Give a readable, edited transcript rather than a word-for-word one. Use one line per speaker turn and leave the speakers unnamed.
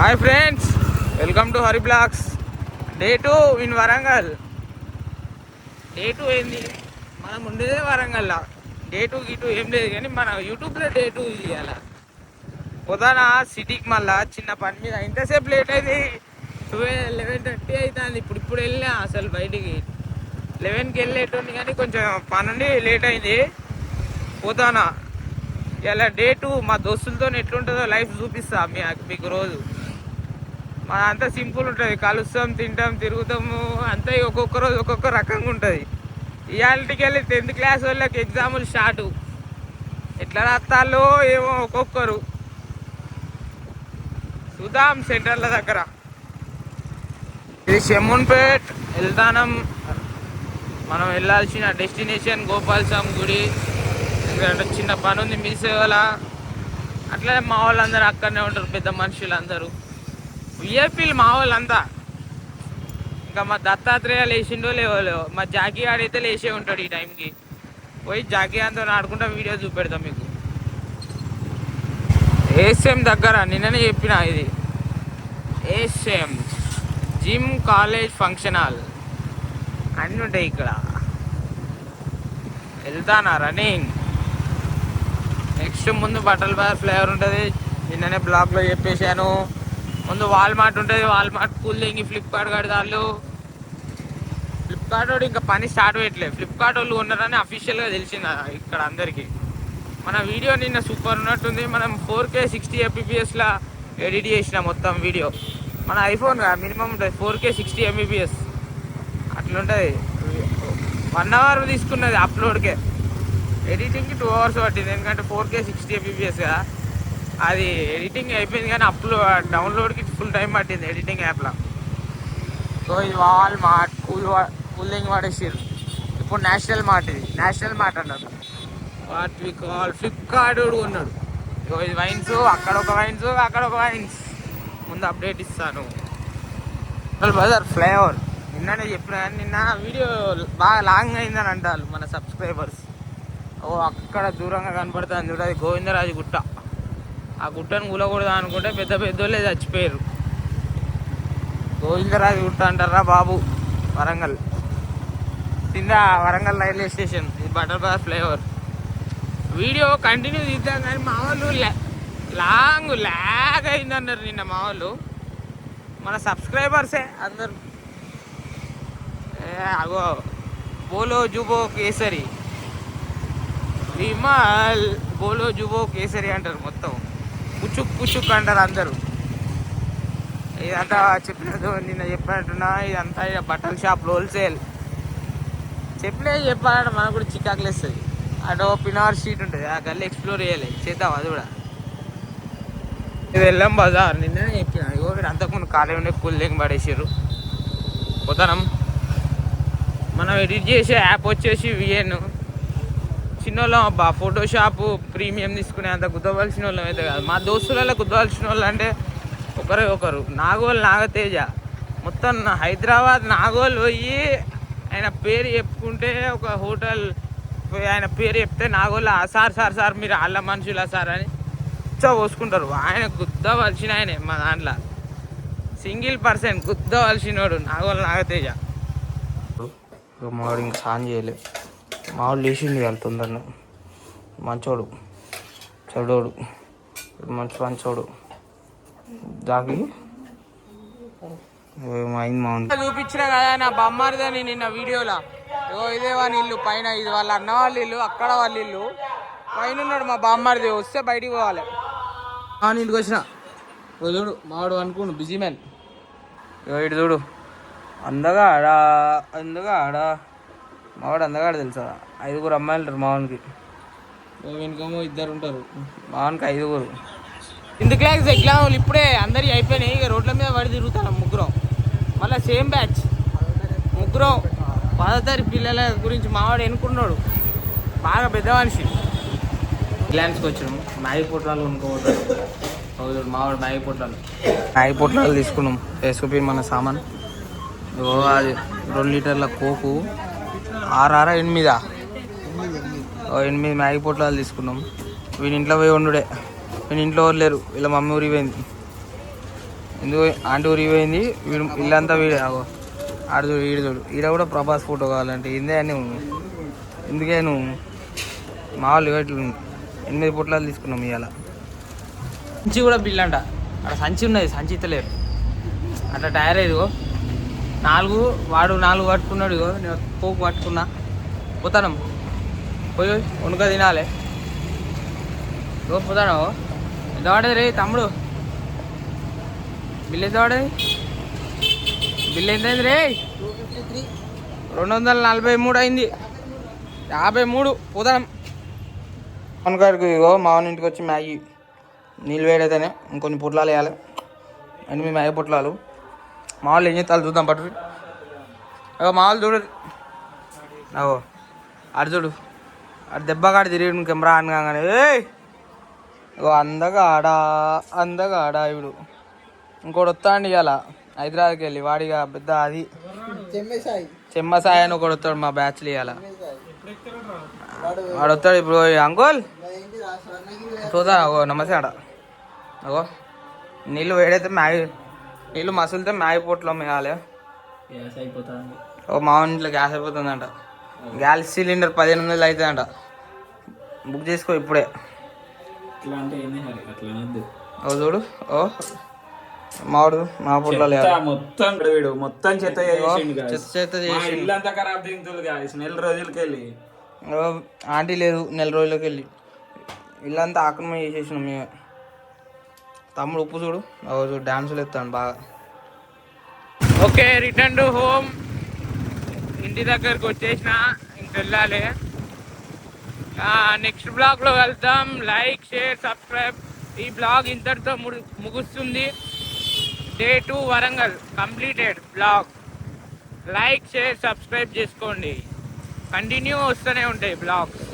Hi friends, welcome to Hari blogs. Day 2 in Warangal. Day 2 ఏంది, మనం ఉండేదే వరంగల్. డే 2 గీ 2 ఏం లేదు, కానీ మన యూట్యూబ్లో డే 2 ఇవ్వాల. పొద్దున సిటీకి మళ్ళా చిన్న పని మీద ఇంతసేపు లేట్ అయింది. 11:30 అవుతుంది. ఇప్పుడు వెళ్ళినా అసలు బయటికి 11కి వెళ్ళేటోంది, కానీ కొంచెం పని నుండి లేట్ అయింది. పోతానా ఇలా డే 2 మా దోస్తులతో ఎట్లుంటుందో లైఫ్ చూపిస్తా మీకు రోజు. అంతా సింపుల్ ఉంటుంది, కలుస్తాం, తింటాం, తిరుగుతాము, అంతా ఒక్కొక్క రోజు ఒక్కొక్క రకంగా ఉంటుంది. ఇవాళకి వెళ్ళి 10th క్లాస్ వాళ్ళకి ఎగ్జాములు స్టార్ట్. ఎట్లా రాస్తాలో ఏమో ఒక్కొక్కరు. సుధాం సెంటర్ల దగ్గర ఇది షెమ్మున్పేట్ వెళ్తానం. మనం వెళ్ళాల్సిన డెస్టినేషన్ గోపాల్ స్వామి గుడి. ఎందుకంటే చిన్న పని ఉంది మీ సేవలా. అట్లనే మా వాళ్ళందరూ అక్కడనే ఉంటారు, పెద్ద మనుషులు అందరూ విఐపీలు మా వాళ్ళంతా. ఇంకా మా దత్తాత్రేయ లేచిండో లేవో, మా జాకీ ఆడైతే లేచే ఉంటాడు ఈ టైంకి. పోయి జాకీ అంతా ఆడుకుంటా వీడియో చూపెడతాం మీకు. ఏఎస్ఎం దగ్గర నిన్ననే చెప్పిన, ఇది ASM gym college function hall అన్నీ ఉంటాయి ఇక్కడ. వెళ్తానా రన్నింగ్. నెక్స్ట్ ముందు బట్టల బార్ ఫ్లేవర్ ఉంటుంది, నిన్ననే బ్లాగ్లో చెప్పేశాను. ముందు వాల్మార్ట్ ఉంటుంది, వాల్మార్ట్ కూలింగ్. ఫ్లిప్కార్ట్ కడతాళ్ళు. ఫ్లిప్కార్ట్ వాడు ఇంకా పని స్టార్ట్ పెట్టలేదు. ఫ్లిప్కార్ట్ వాళ్ళు ఉన్నారని అఫీషియల్గా తెలిసింది ఇక్కడ అందరికీ. మన వీడియో నిన్న సూపర్ ఉన్నట్టుంది. మనం 4K 60 fps ఎడిట్ చేసిన మొత్తం వీడియో. మన ఐఫోన్ మినిమం ఉంటుంది 4K 60 mbps అట్లుంటుంది. 1 hour తీసుకున్నది అప్లోడ్కే. ఎడిటింగ్కి 2 hours పట్టింది, ఎందుకంటే 4K 60 fps కదా. అది ఎడిటింగ్ అయిపోయింది, కానీ డౌన్లోడ్కి ఫుల్ టైం పట్టింది ఎడిటింగ్ యాప్లో. సో ఇది వాల్మార్ట్ కూలింగ్ వాడేసారు. ఇప్పుడు నేషనల్ మార్ట్, ఇది నేషనల్ మార్ట్ అన్నారు. వాట్ వి కాల్ ఫ్లిప్కార్ట్ ఉన్నాడు. ఇది వైన్స్, అక్కడ ఒక వైన్స్, అక్కడ ఒక వైన్స్. ముందు అప్డేట్ ఇస్తాను. బజార్ ఫ్లేవర్ నిన్ననే చెప్పిన, నిన్న వీడియో బాగా లాంగ్ అయిందని అంటారు మన సబ్స్క్రైబర్స్. అక్కడ దూరంగా కనపడుతుంది చూడ, అది గోవిందరాజు గుట్ట. ఆ గుట్టను కూలకూడదు అనుకుంటే పెద్ద పెద్దోళ్ళే చచ్చిపోయారు. గోవిందరాజు గుట్ట అంటారా బాబు, వరంగల్ కింద. Warangal railway station. ఇది butter bar flavour. Video continue తీద్దాం, కానీ మా వాళ్ళు ల్యాగ్ అయిందన్నారు నిన్న మా వాళ్ళు. మన సబ్స్క్రైబర్సే అందరు. అగో బోలో జుబో కేసరి, విమల్ బోలో జుబో కేసరి అంటారు మొత్తం. పుచ్చుక్ పుచ్చుక్ అంటారు అందరూ. ఇదంతా చెప్పినట్టు నిన్న చెప్పినట్టున్నా, ఇదంతా బట్టల షాప్లో హోల్సేల్. చెప్పాలంటే మనకు కూడా చికాకులు వేస్తుంది. అటు పినార్ స్ట్రీట్ ఉంటుంది, ఆ గల్లీ ఎక్స్ప్లోర్ చేయాలి, చేద్దాం అది కూడా. ఇది వెళ్ళాం బజార్. నిన్ననే చెప్పిన, ఇగో మీరు అంతకుముందు ఖాళీ ఉండే కూలింగ్ పడేసారు. పోతాం. మనం ఎడిట్ చేసే యాప్ వచ్చేసి విఎన్. చిన్నోళ్ళం అబ్బా, ఫోటోషాప్ ప్రీమియం తీసుకునే అంత గుద్దవలసిన వాళ్ళం అయితే కాదు. మా దోస్తులలో గుద్దవలసిన వాళ్ళు అంటే ఒకరే ఒకరు, నాగోల్ నాగతేజ. మొత్తం హైదరాబాద్ నాగోల్ పోయి ఆయన పేరు చెప్పుకుంటే, ఒక హోటల్ ఆయన పేరు చెప్తే నాగోళ్ళు సార్ సార్ సార్ మీరు వాళ్ళ మనుషులా సార్ అని పోసుకుంటారు. ఆయన గుద్దవలసిన ఆయనే మా దాంట్లో. సింగిల్ పర్సన్ గుద్దవలసినోడు నాగోల్ నాగతేజ. మావాడు ఇంకా సాన్ చేయలేదు. మావాడు లేచింది వాళ్ళు తొందరనే. మంచోడు, చెడోడు, మంచోడు. దాకి అయింది మామూలు చూపించిన కదా నా బొమ్మరిదని నిన్న వీడియోలో. ఇదే వాళ్ళ ఇల్లు పైన, ఇది వాళ్ళ అన్న వాళ్ళ ఇల్లు, అక్కడ వాళ్ళ ఇల్లు. పైన ఉన్నాడు మా బామ్మరిది. వస్తే బయటికి పోవాలి. ఇంటికి వచ్చిన చూడు మావాడు అనుకోండు బిజీ మ్యాన్. ఇటు చూడు అందగాడా మావాడు అందగాడు తెలుసా. 5 అమ్మాయిలు ఉంటారు మావానికి. వీనికేమో 2 ఉంటారు. మావానికి 5. ఇందుకు ఎగ్జామ్లు ఇప్పుడే అందరికీ అయిపోయినాయి. ఇక రోడ్ల మీద పడి తిరుగుతాను ముగ్గురం. మళ్ళీ సేమ్ బ్యాచ్ ముగ్గురం. 10వ తరగతి పిల్లల గురించి మావాడు ఎన్నుకున్నాడు, బాగా పెద్ద మనిషి. రిలయన్స్కి వచ్చినాం. మ్యాగీ పొట్లాలు కొనుక్కోవద్దు. మావాడు మ్యాగీ పొట్లాలు తీసుకున్నాం. వేసుకుపోయి మన సామాన్. అది 2 లీటర్ల కోకు, 8 మ్యాగీ పొట్లాలు తీసుకున్నాం. వీని ఇంట్లో పోయి వండుడే. వీని ఇంట్లో లేరు, వీళ్ళ మమ్మీ ఊరికి పోయింది. ఎందుకు ఆంటీ ఊరికి పోయింది, వీడు ఇల్లంతా వీడు ఆడు చూడు ఈడు చూడు, ఈడ కూడా ప్రభాస్ ఫోటో కావాలంటే ఇందే నువ్వు ఎందుకే నువ్వు మామూలు ఇట్లా 8 పొట్లాలు తీసుకున్నాం ఇవాళ. సంచి కూడా బిల్ అంట, అక్కడ సంచి ఉన్నది, సంచి ఇస్తలేరు అట్లా టైర్ ఇదిగో 4 వాడు 4 పట్టుకున్నాడు, ఇగో నేను పోకు పట్టుకున్నా పోతాను పోయి వణుక తినాలి. ఇగో పోతాను ఎంత పడేది రే తమ్ముడు, బిల్ ఎంత పడేది, బిల్ ఎంత రే 243 అయింది, 53 పోతాం. మనకాడికి ఇగో మామూలు ఇంటికి వచ్చి మ్యాగీ నీళ్ళు వేడైతేనే ఇంకొన్ని పొట్లాలు వేయాలి అండ్ మీ మ్యాగీ పొట్లాలు మామూలు ఏం చేస్తాను చూద్దాం పట్టు. అగో మామూలు చూడు, అగో అడు చూడు, అటు దెబ్బకాడ తిరిగి కెమెరా అని కాగానే ఇగో అందగాడా ఇప్పుడు ఇంకోటి వస్తా అండి ఇవాళ హైదరాబాద్కి వెళ్ళి, వాడిగా పెద్ద అది చెమ్మసాయి అని ఒకటి వస్తాడు మా బ్యాచ్లు ఇవాళ, వాడు వస్తాడు ఇప్పుడు. అంకుల్ చూద్దా అగో నమస్తే ఆడ, అగో నీళ్ళు వేడైతే నీళ్ళు మసులితే మ్యాగీ పొట్లో వేయాలి. ఓ మా ఇంట్లో గ్యాస్ అయిపోతుందంట, గ్యాస్ సిలిండర్ 1500 అవుతుందంట, బుక్ చేసుకో ఇప్పుడే. ఓ చూడు, ఓ మావాడు మా పొట్లో
మొత్తం మొత్తం చెత్త చేసి ఇల్లంతా ఖరాబ్ దింగుతుంది గాయస్. 4 రోజులకి వెళ్ళి
ఆంటీ లేదు, 4 రోజులకి వెళ్ళి ఇల్లంతా ఆక్రమణ చేసేసినాం మేము. తమ్ముడు ఉప్పు చూడు, చూడు డాన్సులు ఎత్తాను బాగా. ఓకే రిటర్న్ టు హోమ్, ఇంటి దగ్గరకు వచ్చేసిన, ఇంక వెళ్ళాలి. నెక్స్ట్ బ్లాగ్లో వెళ్తాం. Like share subscribe. ఈ బ్లాగ్ ఇంతటితో ముగుస్తుంది. Day 2 Warangal completed blog. Like share subscribe చేసుకోండి, కంటిన్యూ వస్తూనే ఉంటాయి బ్లాగ్స్.